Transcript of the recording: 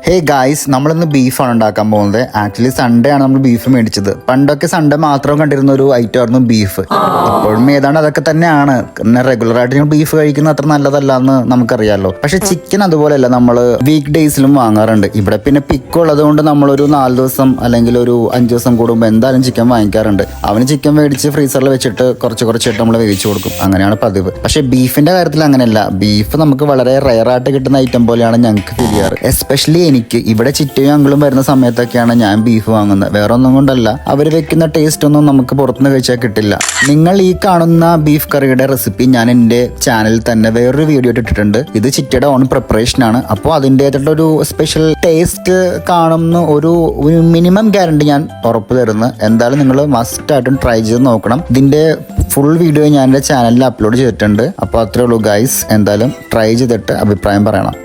Hey guys, നമ്മളിന്ന് ബീഫാണ് ഉണ്ടാക്കാൻ പോകുന്നത്. ആക്ച്വലി സൺഡേ ആണ് നമ്മൾ ബീഫ് മേടിച്ചത്. പണ്ടൊക്കെ സൺഡേ മാത്രം കണ്ടിരുന്ന ഒരു ഐറ്റം ആയിരുന്നു ബീഫ്. ഇപ്പോഴും ഏതാണ്ട് അതൊക്കെ തന്നെയാണ്. പിന്നെ റെഗുലർ ആയിട്ട് ഞാൻ ബീഫ് കഴിക്കുന്നത് അത്ര നല്ലതല്ല എന്ന് നമുക്കറിയാലോ. പക്ഷെ ചിക്കൻ അതുപോലെയല്ല, നമ്മൾ വീക്ക് ഡേയ്സിലും വാങ്ങാറുണ്ട്. ഇവിടെ പിന്നെ പിക്ക് ഉള്ളത് കൊണ്ട് നമ്മളൊരു 4 ദിവസം അല്ലെങ്കിൽ ഒരു 5 ദിവസം കൂടുമ്പോൾ എന്തായാലും ചിക്കൻ വാങ്ങിക്കാറുണ്ട്. അവന് ചിക്കൻ മേടിച്ച് ഫ്രീസറിൽ വെച്ചിട്ട് കുറച്ചിട്ട് നമ്മൾ വേവിച്ചു കൊടുക്കും. അങ്ങനെയാണ് പതിവ്. പക്ഷെ ബീഫിന്റെ കാര്യത്തിൽ അങ്ങനെയല്ല. ബീഫ് നമുക്ക് വളരെ റെയർ ആയിട്ട് കിട്ടുന്ന ഐറ്റം പോലെയാണ് ഞങ്ങൾക്ക് ഫീൽ ചെയ്യാറ്. എസ്പെഷ്യലി എനിക്ക് ഇവിടെ ചിറ്റയും അങ്കിളും വരുന്ന സമയത്തൊക്കെയാണ് ഞാൻ ബീഫ് വാങ്ങുന്നത്. വേറെ ഒന്നും കൊണ്ടല്ല, അവർ വെക്കുന്ന ടേസ്റ്റ് ഒന്നും നമുക്ക് പുറത്തുനിന്ന് കഴിച്ചാൽ കിട്ടില്ല. നിങ്ങൾ ഈ കാണുന്ന ബീഫ് കറിയുടെ റെസിപ്പി ഞാൻ എൻ്റെ ചാനലിൽ തന്നെ വേറൊരു വീഡിയോ ഇട്ടിട്ടുണ്ട്. ഇത് ചിറ്റയുടെ ഓൺ പ്രിപ്പറേഷൻ ആണ്. അപ്പോൾ അതിൻ്റെതായിട്ടുള്ള ഒരു സ്പെഷ്യൽ ടേസ്റ്റ് കാണുന്ന ഒരു മിനിമം ഗ്യാരണ്ടി ഞാൻ ഉറപ്പ് തരുന്നു. എന്തായാലും നിങ്ങൾ മസ്റ്റ് ആയിട്ടും ട്രൈ ചെയ്ത് നോക്കണം. ഇതിൻ്റെ ഫുൾ വീഡിയോ ഞാൻ എൻ്റെ ചാനലിൽ അപ്ലോഡ് ചെയ്തിട്ടുണ്ട്. അപ്പോൾ അത്രേ ഉള്ളൂ ഗൈസ്. എന്തായാലും ട്രൈ ചെയ്തിട്ട് അഭിപ്രായം പറയണം.